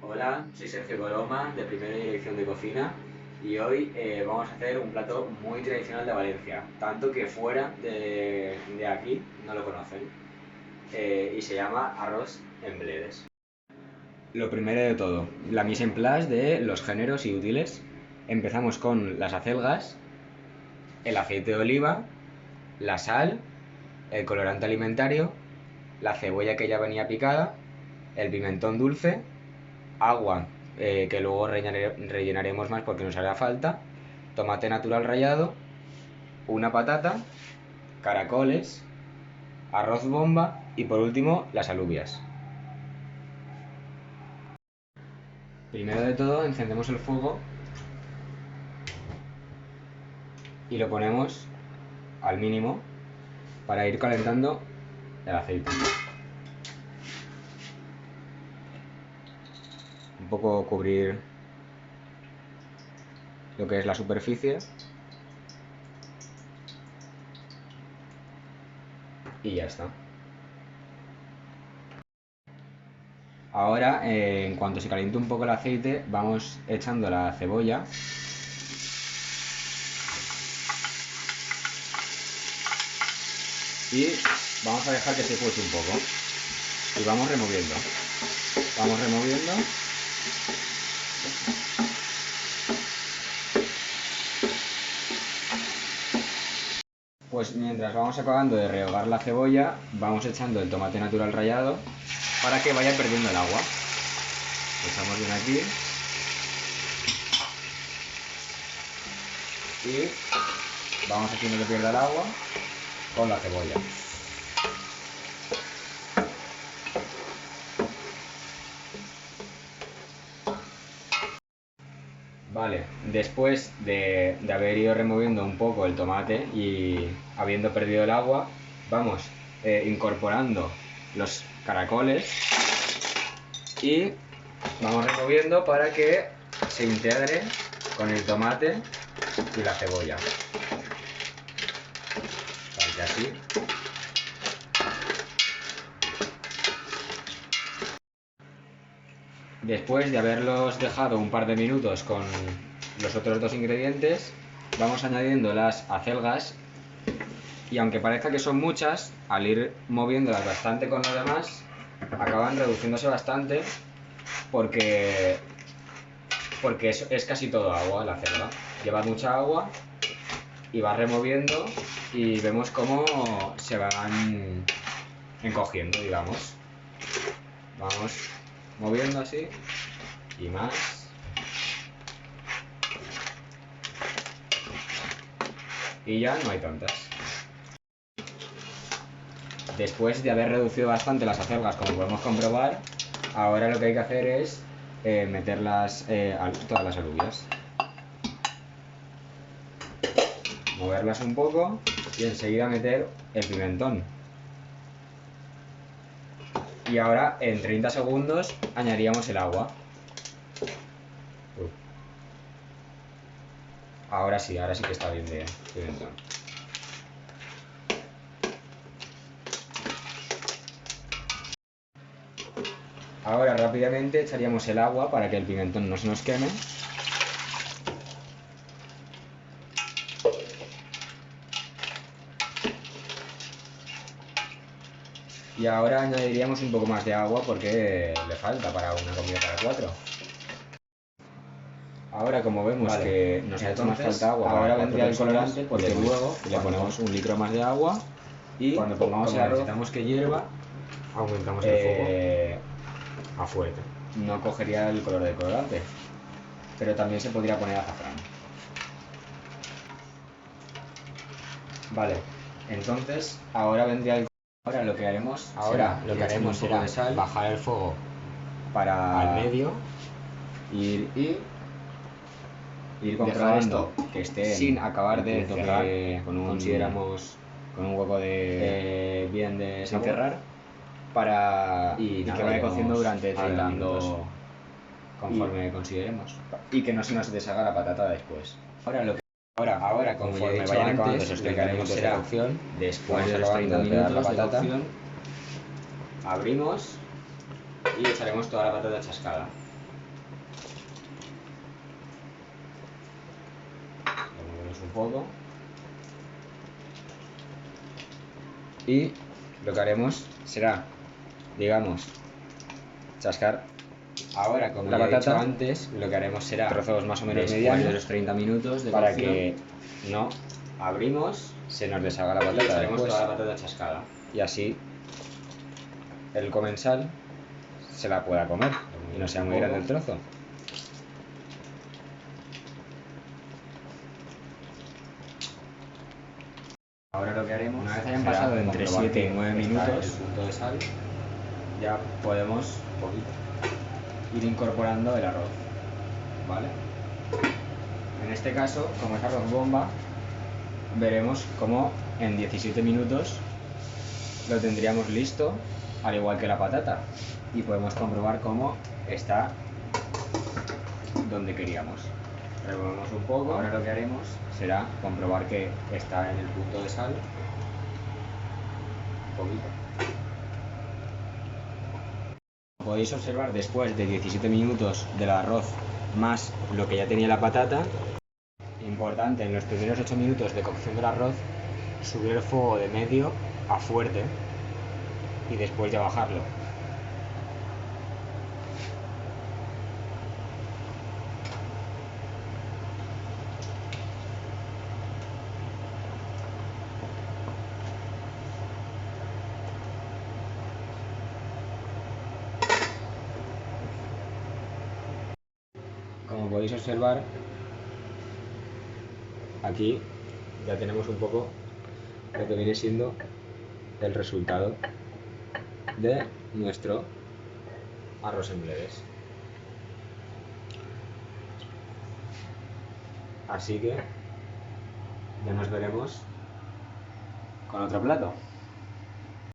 Hola, soy Sergio Coloma, de Primera Dirección de Cocina, y hoy vamos a hacer un plato muy tradicional de Valencia, tanto que fuera de aquí no lo conocen, y se llama arroz en bledes. Lo primero de todo, la mise en place de los géneros y útiles. Empezamos con las acelgas, el aceite de oliva, la sal, el colorante alimentario, la cebolla que ya venía picada, el pimentón dulce, agua, que luego rellenaremos más porque nos hará falta, tomate natural rallado, una patata, caracoles, arroz bomba y por último las alubias. Primero de todo encendemos el fuego y lo ponemos al mínimo para ir calentando el aceite. Un poco cubrir lo que es la superficie y ya está. Ahora, en cuanto se caliente un poco el aceite, vamos echando la cebolla y vamos a dejar que se cuece un poco y vamos removiendo. Vamos removiendo. Pues mientras vamos acabando de rehogar la cebolla, vamos echando el tomate natural rallado para que vaya perdiendo el agua. Lo echamos bien aquí. Y vamos haciendo que pierda el agua con la cebolla. Vale, después de haber ido removiendo un poco el tomate y habiendo perdido el agua, vamos incorporando los caracoles y vamos removiendo para que se integre con el tomate y la cebolla. Tal que así. Después de haberlos dejado un par de minutos con los otros dos ingredientes, vamos añadiendo las acelgas y aunque parezca que son muchas, al ir moviéndolas bastante con lo demás, acaban reduciéndose bastante porque es casi todo agua la acelga. Lleva mucha agua y va removiendo y vemos cómo se van encogiendo, digamos. Vamos moviendo así y más y ya no hay tantas. Después de haber reducido bastante las acelgas, como podemos comprobar, ahora lo que hay que hacer es meterlas todas las alubias, moverlas un poco y enseguida meter el pimentón. Y ahora en 30 segundos añadiríamos el agua. Ahora sí que está bien de pimentón. Ahora rápidamente echaríamos el agua para que el pimentón no se nos queme. Y ahora añadiríamos un poco más de agua porque le falta para una comida para 4. Ahora como vemos que nos ha hecho más falta agua, ahora vendría el colorante porque luego le ponemos un litro más de agua y cuando pongamos el arroz necesitamos que hierva, aumentamos el fuego a fuerte. No cogería el color del colorante, pero también se podría poner azafrán. Vale, entonces ahora vendría el... Ahora lo que haremos será bajar el fuego para al medio y ir comprobando que esté sin acabar de cerrar con un, consideramos con un hueco de bien de sin cerrar para y que vaya cociendo durante 30 minutos conforme consideremos y que no se nos deshaga la patata después. Ahora como ya he dicho antes, lo que haremos será después de los 30 minutos de cocción abrimos y echaremos toda la patata chascada. poco. Y lo que haremos será, digamos, chascar. Ahora, como la ya he dicho patata antes, lo que haremos será trozos más o menos después medianos de los 30 minutos de para cocción, que no abrimos, se nos deshaga la y patata tenemos después. toda la patata chascada. Y así el comensal se la pueda comer y no sea muy grande el trozo. Ahora lo que haremos, una vez hayan será pasado entre comprobar 7 y que 9 está minutos, el punto de sal, ya podemos ir incorporando el arroz. ¿vale? En este caso, como es arroz bomba, veremos cómo en 17 minutos lo tendríamos listo, al igual que la patata, y podemos comprobar cómo está donde queríamos. Revolvemos un poco. Ahora lo que haremos será comprobar que está en el punto de sal, un poquito. podéis observar, después de 17 minutos del arroz más lo que ya tenía la patata, importante en los primeros 8 minutos de cocción del arroz subir el fuego de medio a fuerte y después ya bajarlo. Como podéis observar, aquí ya tenemos un poco lo que viene siendo el resultado de nuestro arroz en bledes. Así que ya nos veremos con otro plato.